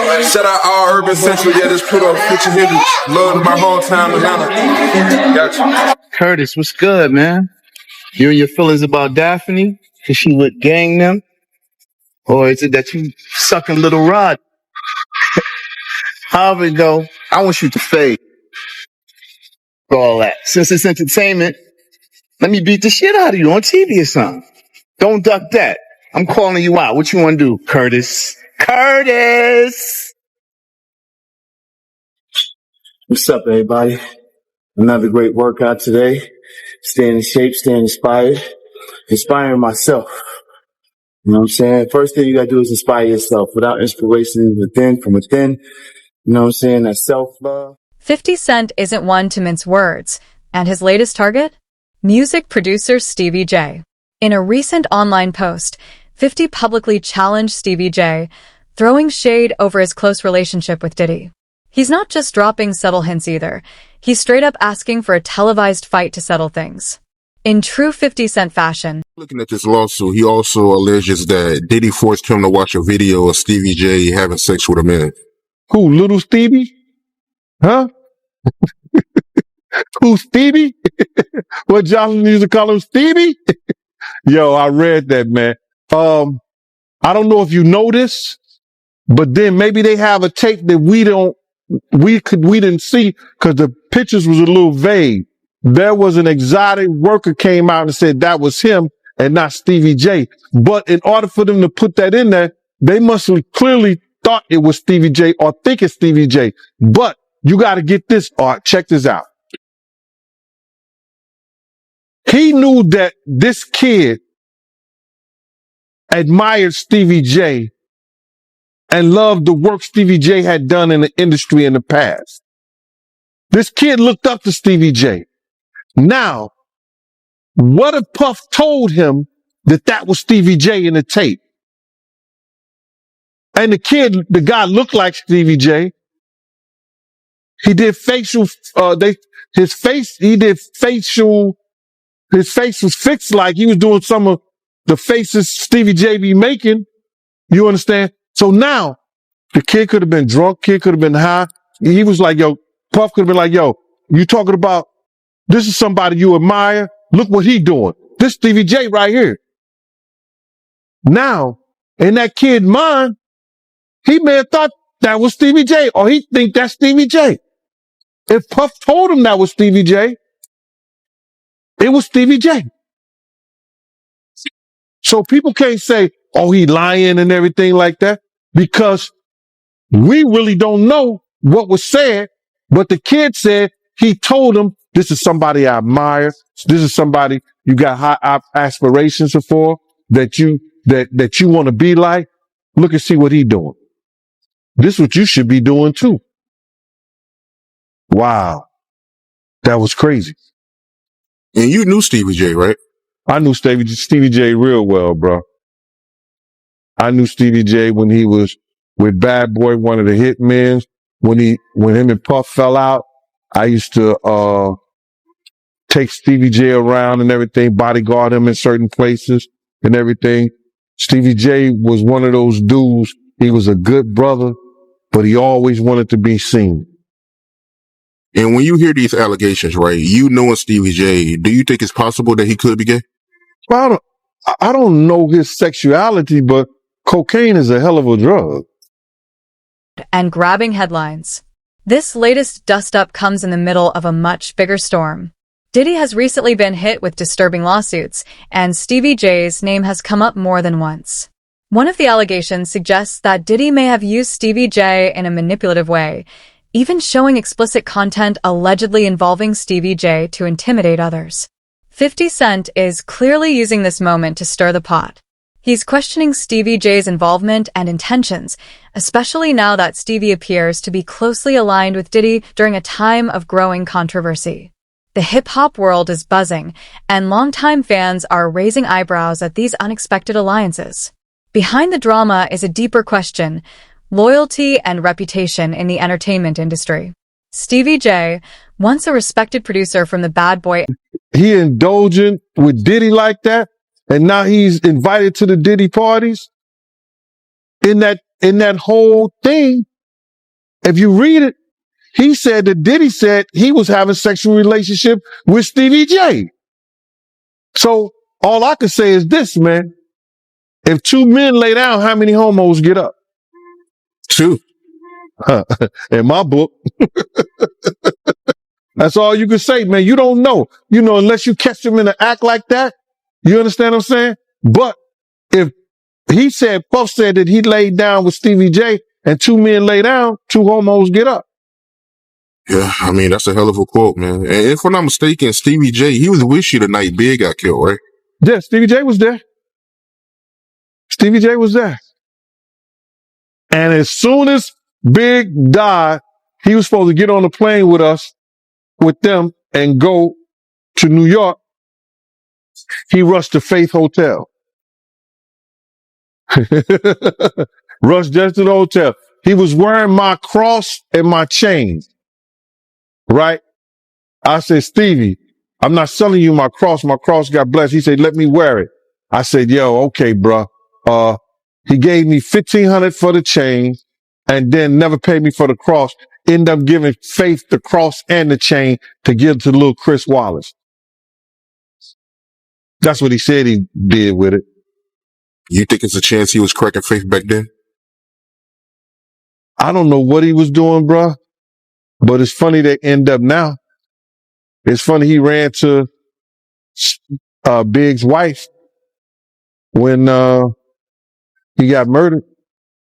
Shout out all urban central, yeah, this put up picture here. Love to my hometown, Atlanta. Gotcha. Curtis, what's good, man? You and your feelings about Daphne? Is she with gang them? Or is it that you sucking little rod? However it go, I want you to fade for all that. Since it's entertainment, let me beat the shit out of you on TV or something. Don't duck that. I'm calling you out. What you want to do, Curtis? Curtis! What's up, everybody? Another great workout today. Staying in shape, staying inspired. Inspiring myself. You know what I'm saying? First thing you gotta do is inspire yourself. Without inspiration from within, you know what I'm saying? That self-love. 50 Cent isn't one to mince words, and his latest target? Music producer Stevie J. In a recent online post, 50 publicly challenged Stevie J, throwing shade over his close relationship with Diddy. He's not just dropping subtle hints either. He's straight up asking for a televised fight to settle things. In true 50 Cent fashion. Looking at this lawsuit, he also alleges that Diddy forced him to watch a video of Stevie J having sex with a man. Who, little Stevie? Huh? Who, Stevie? What Johnson used to call him, Stevie? Yo, I read that, man. I don't know if you know this, but then maybe they have a tape that we didn't see because the pictures was a little vague. There was an exotic worker came out and said that was him and not Stevie J. But in order for them to put that in there, they must have clearly thought it was Stevie J or think it's Stevie J. But you got to get this, Art. Check this out. He knew that this kid admired Stevie J and loved the work Stevie J had done in the industry in the past. This kid looked up to Stevie J. Now, what if Puff told him that that was Stevie J in the tape? And the guy looked like Stevie J. He did facial, his face was fixed like he was doing some of the faces Stevie J be making. You understand? So now, the kid could have been drunk, kid could have been high. He was like, yo, Puff could have been like, yo, you talking about, this is somebody you admire. Look what he doing. This Stevie J right here. Now, in that kid's mind, he may have thought that was Stevie J, or he think that's Stevie J. If Puff told him that was Stevie J, it was Stevie J. So people can't say, oh, he lying and everything like that, because we really don't know what was said, but the kid said he told him, this is somebody I admire. This is somebody you got high aspirations for, that you want to be like. Look and see what he doing. This is what you should be doing too. Wow. That was crazy. And you knew Stevie J, right? I knew Stevie J real well, bro. I knew Stevie J when he was with Bad Boy, one of the hitmen. When him and Puff fell out, I used to take Stevie J around and everything, bodyguard him in certain places and everything. Stevie J was one of those dudes. He was a good brother, but he always wanted to be seen. And when you hear these allegations, right, you knowing Stevie J, do you think it's possible that he could be gay? Well, I don't know his sexuality, but cocaine is a hell of a drug. And grabbing headlines. This latest dust-up comes in the middle of a much bigger storm. Diddy has recently been hit with disturbing lawsuits, and Stevie J's name has come up more than once. One of the allegations suggests that Diddy may have used Stevie J in a manipulative way, even showing explicit content allegedly involving Stevie J to intimidate others. 50 Cent is clearly using this moment to stir the pot. He's questioning Stevie J's involvement and intentions, especially now that Stevie appears to be closely aligned with Diddy during a time of growing controversy. The hip-hop world is buzzing, and longtime fans are raising eyebrows at these unexpected alliances. Behind the drama is a deeper question: loyalty and reputation in the entertainment industry. Stevie J, once a respected producer from the Bad Boy, he indulgent with Diddy like that, and now he's invited to the Diddy parties. In that whole thing, If you read it, he said that Diddy said he was having sexual relationship with Stevie J. So all I can say is this, man. If two men lay down, how many homos get up? 2. In my book. That's all you can say, man. You don't know. Unless you catch them in an act like that. You understand what I'm saying? But if he said, Puff said that he laid down with Stevie J and two men lay down, two homos get up. Yeah, I mean, that's a hell of a quote, man. And if I'm not mistaken, Stevie J, he was with you the night Big got killed, right? Yeah, Stevie J was there. Stevie J was there. And as soon as Big died, he was supposed to get on the plane with us, with them, and go to New York. He rushed to Faith Hotel. Rushed just to the hotel. He was wearing my cross and my chain. Right? I said, Stevie, I'm not selling you my cross. My cross got blessed. He said, let me wear it. I said, yo, okay, bro. He gave me $1,500 for the chain and then never paid me for the cross. Ended up giving Faith the cross and the chain to give to little Chris Wallace. That's what he said he did with it. You think it's a chance he was cracking Faith back then? I don't know what he was doing, bro, but it's funny they end up now. It's funny he ran to Big's wife when he got murdered.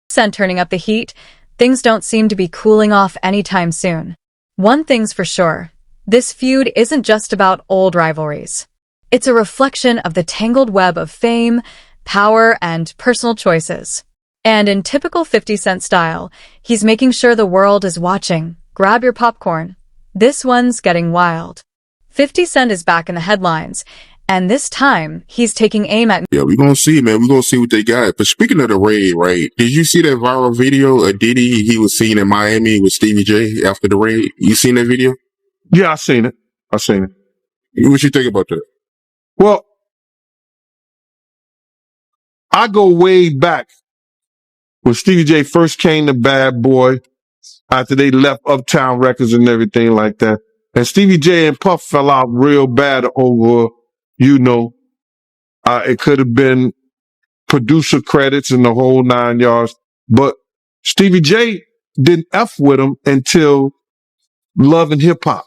Cent turning up the heat, things don't seem to be cooling off anytime soon. One thing's for sure, this feud isn't just about old rivalries. It's a reflection of the tangled web of fame, power, and personal choices. And in typical 50 Cent style, he's making sure the world is watching. Grab your popcorn. This one's getting wild. 50 Cent is back in the headlines, and this time, he's taking aim at... Yeah, we're going to see, man. We're going to see what they got. But speaking of the raid, right, did you see that viral video of Diddy? He was seen in Miami with Stevie J after the raid. You seen that video? Yeah, I seen it. What you think about that? Well, I go way back when Stevie J first came to Bad Boy after they left Uptown Records and everything like that. And Stevie J and Puff fell out real bad over, it could have been producer credits and the whole 9 yards. But Stevie J didn't F with him until Love and Hip Hop.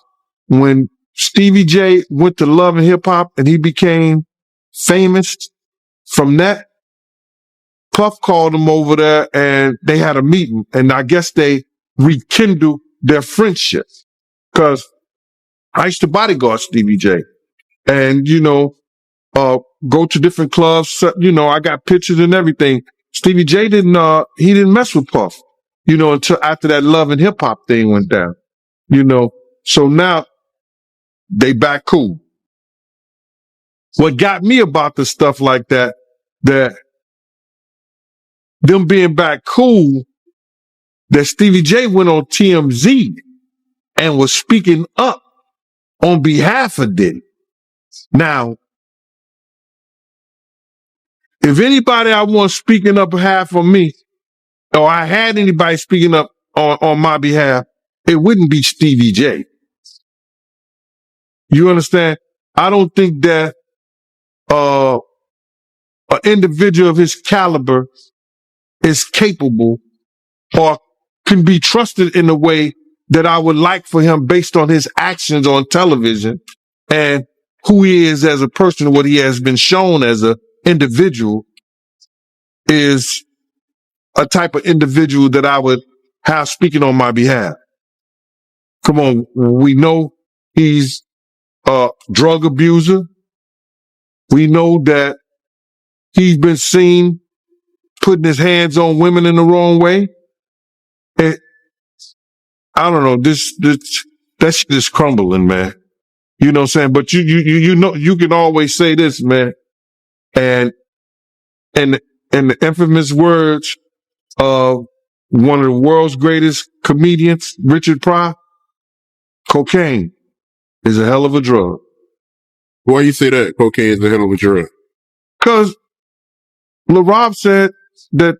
When Stevie J went to Love and Hip Hop and he became famous from that, Puff called him over there and they had a meeting. And I guess they rekindled their friendship. Because I used to bodyguard Stevie J. And, go to different clubs. I got pictures and everything. Stevie J didn't mess with Puff, until after that Love and Hip Hop thing went down, So now they back cool. What got me about the stuff like that them being back cool, that Stevie J went on TMZ and was speaking up on behalf of Diddy. Now, if anybody I want speaking up behalf of me, or I had anybody speaking up on my behalf, it wouldn't be Stevie J. You understand? I don't think that an individual of his caliber is capable or can be trusted in the way that I would like for him based on his actions on television and who he is as a person, what he has been shown as an individual is a type of individual that I would have speaking on my behalf. Come on, we know he's a drug abuser. We know that he's been seen putting his hands on women in the wrong way. And I don't know, that shit is crumbling, man. You know what I'm saying? But you can always say this, man. And the infamous words of one of the world's greatest comedians, Richard Pryor, cocaine is a hell of a drug. Why you say that? Cocaine is a hell of a drug. Because LaRob said that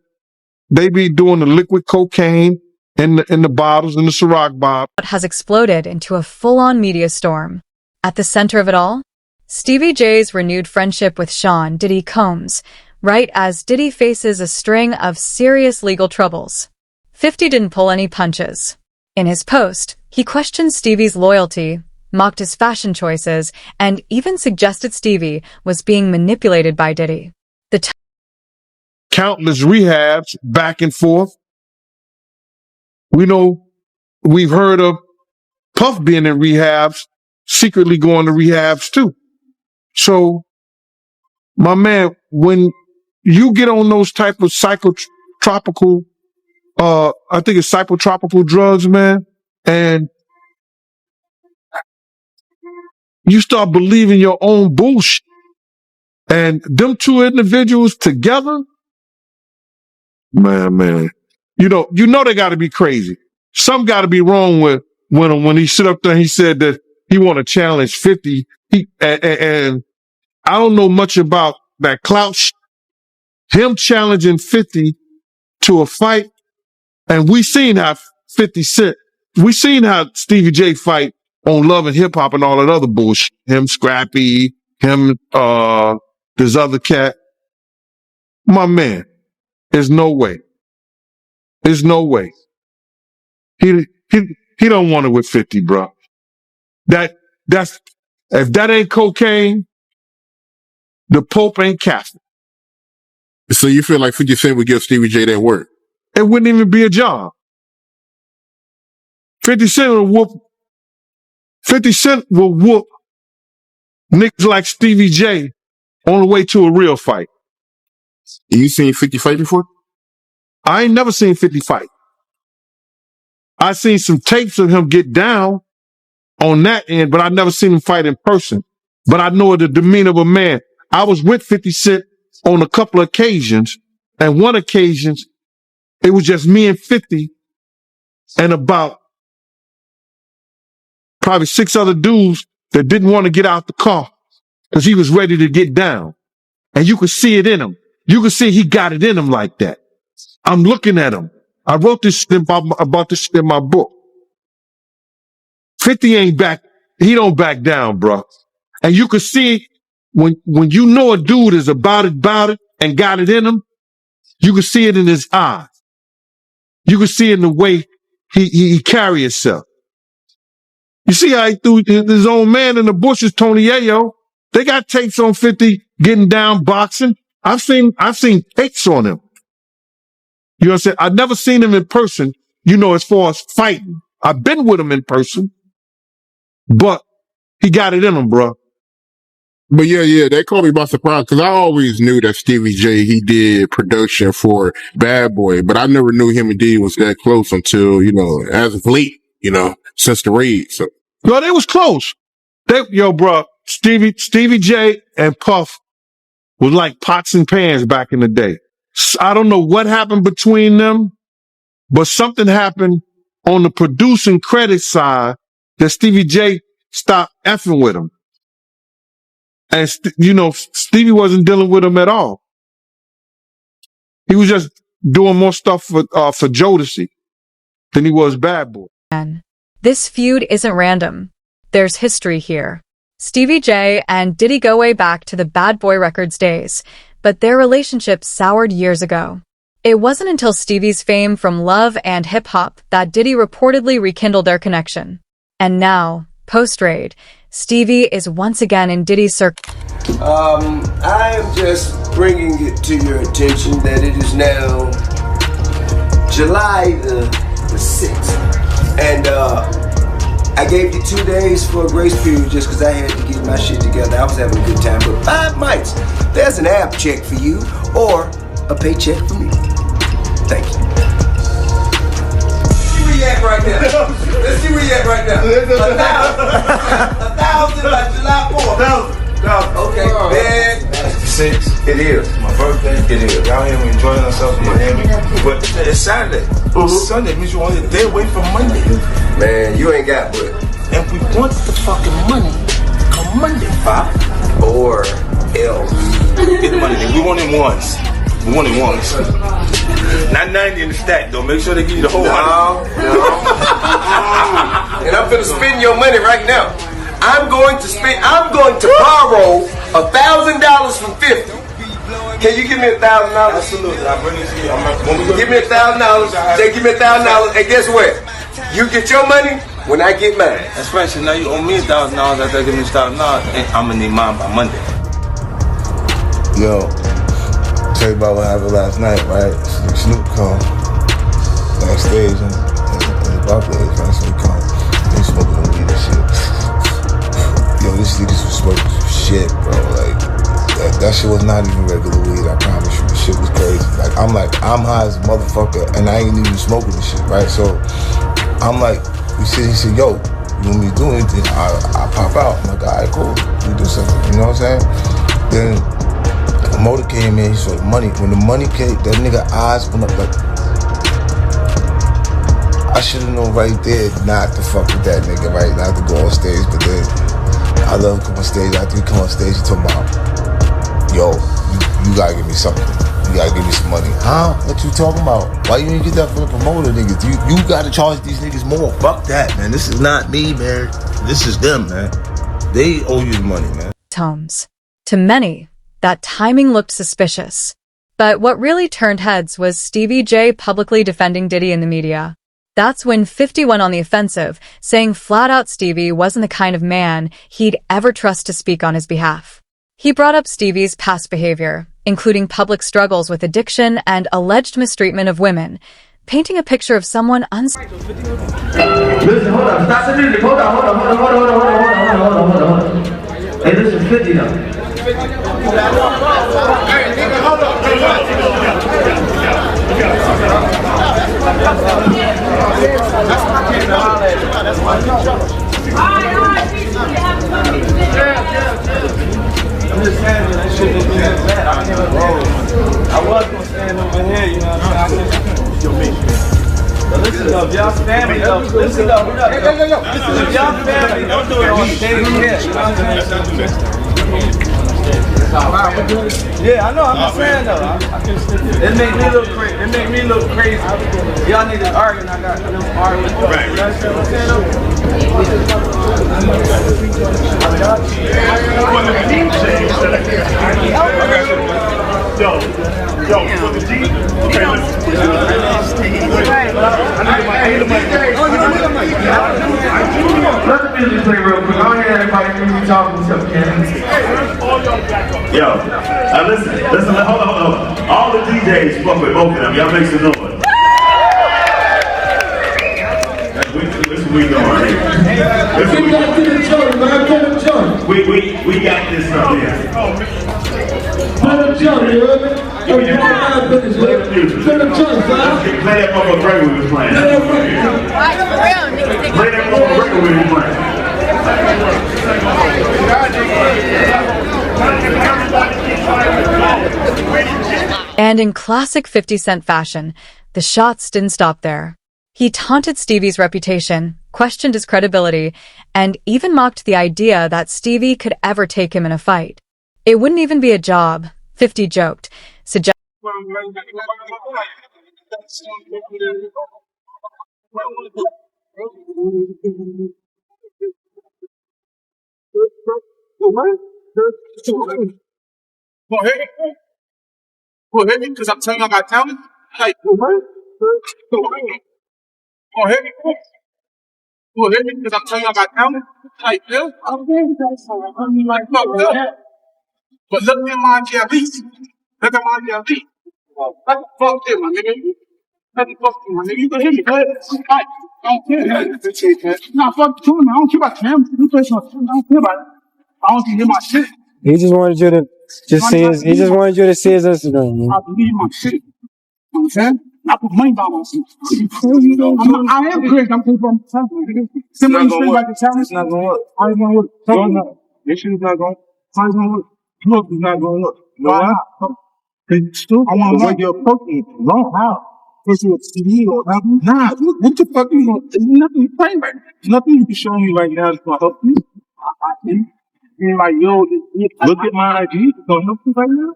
they be doing the liquid cocaine in the bottles, in the Ciroc bottle. Has exploded into a full-on media storm. At the center of it all, Stevie J's renewed friendship with Sean Diddy Combs, right as Diddy faces a string of serious legal troubles. 50 didn't pull any punches. In his post, he questioned Stevie's loyalty, mocked his fashion choices, and even suggested Stevie was being manipulated by Diddy. Countless rehabs back and forth. We know we've heard of Puff being in rehabs, secretly going to rehabs too. So, my man, when you get on those type of psychotropical, I think it's psychotropical drugs, man, and you start believing your own bullshit, and them two individuals together, man, you know they got to be crazy. Something got to be wrong with when he stood up there and he said that he want to challenge 50. And I don't know much about that clout. Him challenging 50 to a fight, and we seen how 50 Cent, we seen how Stevie J fight on Love and Hip Hop and all that other bullshit. Him, Scrappy, him, this other cat. My man, there's no way. There's no way. He don't want it with 50, bro. That's if that ain't cocaine, the Pope ain't Catholic. So you feel like 50 Cent would give Stevie J that work? It wouldn't even be a job. 50 Cent will whoop niggas like Stevie J on the way to a real fight. You seen 50 fight before? I ain't never seen 50 fight. I seen some tapes of him get down on that end, but I never seen him fight in person. But I know the demeanor of a man. I was with 50 Cent on a couple of occasions, and one occasion, it was just me and 50 and about probably 6 other dudes that didn't want to get out the car because he was ready to get down. And you could see it in him. You could see he got it in him like that. I'm looking at him. I wrote this about this in my book. 50 ain't back. He don't back down, bro. And you could see when you know a dude is about it, and got it in him, you can see it in his eyes. You can see it in the way he carry himself. You see how he threw his own man in the bushes, Tony Yayo. They got tapes on 50 getting down boxing. I've seen tapes on him. You know what I'm saying? I've never seen him in person, as far as fighting. I've been with him in person, but he got it in him, bro. But yeah, that caught me by surprise because I always knew that Stevie J, he did production for Bad Boy, but I never knew him and Diddy was that close until, as of late, since the raid. So. No, they was close. Bro, Stevie J and Puff was like pots and pans back in the day. I don't know what happened between them, but something happened on the producing credit side that Stevie J stopped effing with him. And, Stevie wasn't dealing with him at all. He was just doing more stuff for Jodeci than he was Bad Boy. This feud isn't random. There's history here. Stevie J and Diddy go way back to the Bad Boy Records days, but their relationship soured years ago. It wasn't until Stevie's fame from Love and Hip Hop that Diddy reportedly rekindled their connection. And now, post-raid, Stevie is once again in Diddy's circle. I am just bringing it to your attention that it is now July the 6th. And I gave you 2 days for a grace period just because I had to get my shit together. I was having a good time. But 5 mics, there's an app check for you or a paycheck for me. Thank you. Where you at right now? Let's see where you at right now. 1,000 by July 4th. Okay, man. It's the 6th. It is. My birthday. It is. Y'all here, we enjoying ourselves in Miami. But it's Saturday. Sunday means you're only a day away from Monday. Man, you ain't got but. And we want the fucking money come Monday, Pop. Or else. Get the money. We want it once. We want it once. Not 90 in the stack, though. Make sure they give you the whole 100. I'm gonna spend your money right now. I'm going to borrow $1,000 from 50. Can you give me $1,000? Absolutely. I'll bring it to you. Give me $1,000. They give me $1,000, and guess what? You get your money when I get mine. That's right. So now you owe me $1,000 after I give me $1,000, and I'm gonna need mine by Monday. Yo, tell you about what happened last night, right? Snoop come backstage and Buffalo, man. So he come, they smoking the weed and shit. Yo, this niggas was smoking some shit, bro. Like, that shit was not even regular weed, I promise you. The shit was crazy. I'm high as a motherfucker, and I ain't even smoking this shit, right? So, I'm like, he said, yo, you want me to do anything? I pop out. I'm like, all right, cool. We do something, you know what I'm saying? Then, the motor came in, he saw the money. When the money came, that nigga eyes went up like, I should have known right there not to fuck with that nigga, right? Not to go on stage, but then I let him come on stage. After he come on stage, he told me, yo, you gotta give me something. You gotta give me some money. Huh? What you talking about? Why you didn't get that from the promoter, niggas? You gotta charge these niggas more. Fuck that, man. This is not me, man. This is them, man. They owe you the money, man. Tomes. To many, that timing looked suspicious. But what really turned heads was Stevie J publicly defending Diddy in the media. That's when 50 went on the offensive, saying flat out Stevie wasn't the kind of man he'd ever trust to speak on his behalf. He brought up Stevie's past behavior, including public struggles with addiction and alleged mistreatment of women, painting a picture of someone Listen, hold on. Stop the music. Hold on. Hey, listen, 50 now. I'm just saying that shit didn't do that bad. I can't roll. I was gonna stand over here, you know what I'm saying? But listen though, if y'all family though, listen though, hold up. Listen, if y'all family, don't do it on stage here, you know what I'm saying? Yeah, I know, I'm just saying though. It make me look crazy. It make me look crazy. Y'all need to argue and I got to argue with y'all. You understand what I'm saying though? Yo, for the G, okay, let the music play real quick. I don't hear everybody really talking stuff, Ken. Yo, now listen, hold on. All the DJs fuck with both of them. Y'all make some noise. This is what we doing right here. We got this stuff here. Play that motherfucker record we was playing. Play that motherfucker record we was playing. And in classic 50 Cent fashion, the shots didn't stop there. He taunted Stevie's reputation, questioned his credibility, and even mocked the idea that Stevie could ever take him in a fight. It wouldn't even be a job, 50 joked, suggesting Well, hit me because I'm telling you I got talent. Like, oh, hit me. Well, hit me because I'm telling you I got talent. Like, yeah. I'm like, fuck, yeah. But look at my jelly. Look at my jelly. Like, fuck it, my nigga. Let the fuck you, my nigga. You can hit me. Go ahead. I don't care. Nah, fuck you, man. I don't care about him. You play some. I don't care about it. I don't hear my shit. He just wanted you to see his Instagram, man. I believe my shit. You know what I'm saying? I put money down on shit. I am crazy. I'm from something. Somebody say like the challenge. It's not gonna work. How you gonna work? This shit is not gonna work. How you gonna work? Look, it's not gonna work. Why not? It's stupid. I want to work your fucking wrong. How? Because you're a TV or nothing. Nah, what the fuck you gonna? There's nothing you playing right now. There's nothing you can show me right now that's gonna help you. I think. And like, yo, look at my IG. It's gonna help you right now.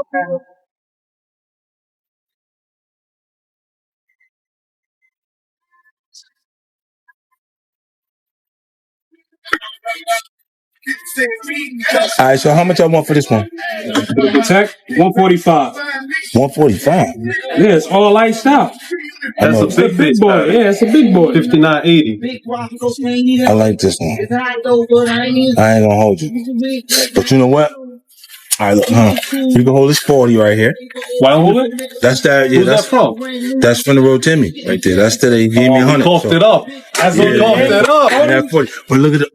Okay. All right, so how much I want for this one? Tech, 145. 145. Yeah, it's all iced out. That's a big boy. Yeah, it's a big boy. 59.80. I like this one. I ain't gonna hold you. But you know what? All right, look, you can hold this 40 right here. Why hold it? That's that. Yeah, Who's that's that from? That's from the road Timmy right there. That's that they gave me 100. Coughed it up. That's what coughed it up. And that 40. But look at it.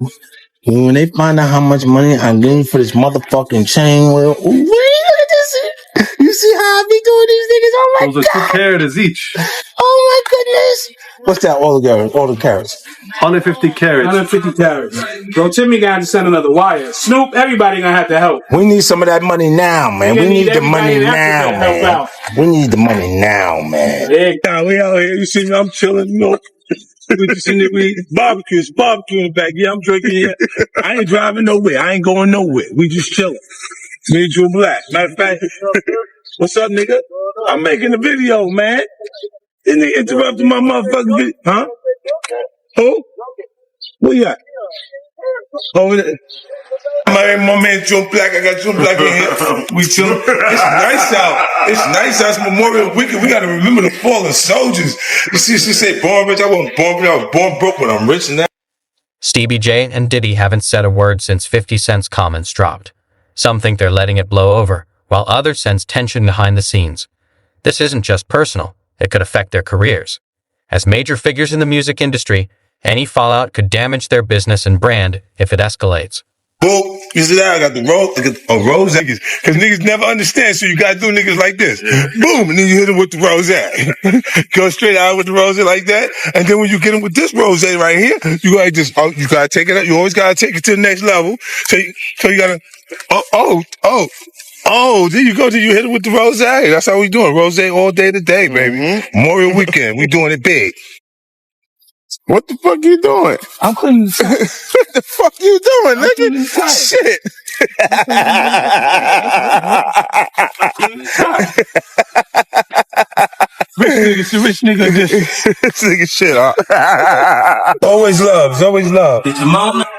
When they find out how much money I'm getting for this motherfucking chain, well, wait, look at this. You see how I be doing these niggas? Oh my Those are 2 carats each. Oh my goodness. What's that? All the carats. 150 carats. 150 carats. Bro, Timmy got to send another wire. Snoop, everybody gonna have to help. We need some of that money now, man. We need the money now, man. We need the money now, man. Nah, we out here. You see me? I'm chilling. You know, we just in the barbecue in the back. Yeah, I'm drinking. Yeah, I ain't driving nowhere. I ain't going nowhere. We just chilling. Me and Drew Black. Matter of fact, what's up, nigga? I'm making a video, man. Then they interrupted my motherfucking video. Huh? Who? Where you at? Over there. My man Joe Black, I got Joe Black in here. We chilling. It's nice out. It's nice out. It's Memorial Weekend. We gotta remember the fallen soldiers. You see, she said born rich. I wasn't born rich. I was born broke, but I'm rich now. Stevie J and Diddy haven't said a word since 50 Cent's comments dropped. Some think they're letting it blow over, while others sense tension behind the scenes. This isn't just personal. It could affect their careers. As major figures in the music industry, any fallout could damage their business and brand if it escalates. Boom. You see that? I got the rose niggas. Because niggas never understand, so you gotta do niggas like this. Boom, and then you hit them with the rose. Go straight out with the rose like that. And then when you get them with this rose right here, you gotta just, you gotta take it up. You always gotta take it to the next level. So you gotta, there you go. Then you hit it with the rose. That's how we doing. Rose all day today, baby. Memorial Weekend. We doing it big. What the fuck you doing? I'm cleaning the What the fuck you doing, nigga? Shit. Rich nigga just. This nigga shit, huh? Always love. It's always love. It's a moment.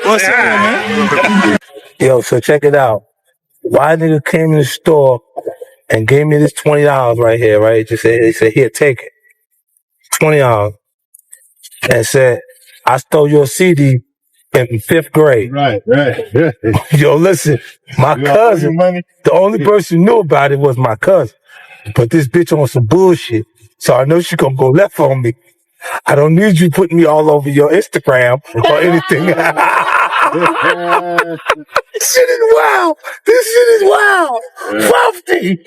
What's up, man? Yo, so check it out. Why nigga came in the store and gave me this $20 right here, right? He said, here, take it. $20. And said, I stole your CD in 5th grade. Right. Yo, listen, my cousin, the only person who knew about it was my cousin. But this bitch on some bullshit. So I know she gonna go left on me. I don't need you putting me all over your Instagram or anything. This shit is wild. This shit is wild. 50.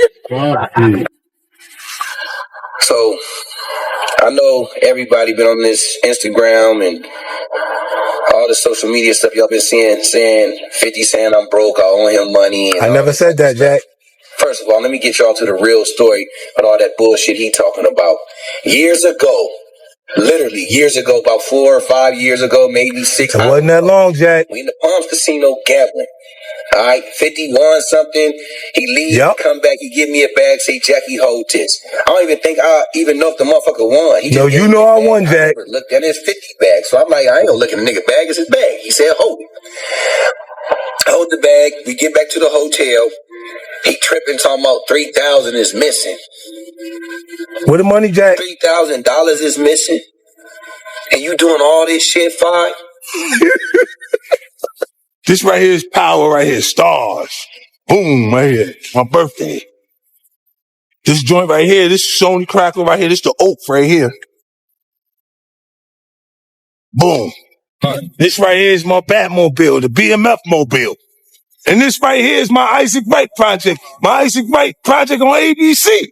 So, I know everybody been on this Instagram and all the social media stuff y'all been seeing, saying 50 saying I'm broke, I owe him money. And I never said that, Jack. First of all, let me get y'all to the real story on all that bullshit he talking about. Years ago, literally years ago, about 4 or 5 years ago, maybe 6. It wasn't that long, Jack. We in the Palms Casino gambling. All right, 50 won something. He leaves, come back, he give me a bag, say, Jackie, hold this. I don't even think I even know if the motherfucker won. He just you know I won, Jack. I looked at his 50 bag. So I'm like, I ain't gonna look at the nigga bag, it's his bag. He said, hold it. Hold the bag. We get back to the hotel. He tripping, talking about 3,000 is missing. Where the money, Jack? $3,000 is missing. And you doing all this shit, Five? This right here is power right here. Stars. Boom, right here. My birthday. This joint right here, this Sony crackle right here, this the oak right here. Boom. This right here is my Batmobile, the BMF mobile. And this right here is my Isaac Wright project. My Isaac Wright project on ABC.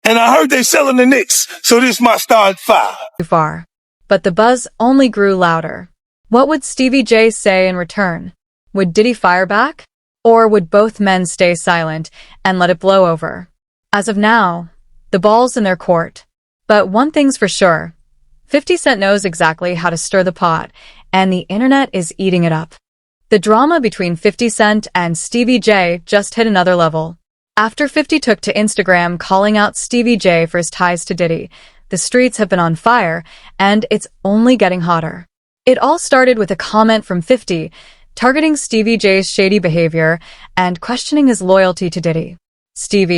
And I heard they selling the Knicks, so this is my star at 5. Too far. But the buzz only grew louder. What would Stevie J say in return? Would Diddy fire back? Or would both men stay silent and let it blow over? As of now, the ball's in their court. But one thing's for sure. 50 Cent knows exactly how to stir the pot, and the internet is eating it up. The drama between 50 Cent and Stevie J just hit another level. After 50 took to Instagram calling out Stevie J for his ties to Diddy, the streets have been on fire, and it's only getting hotter. It all started with a comment from 50, targeting Stevie J's shady behavior and questioning his loyalty to Diddy. Stevie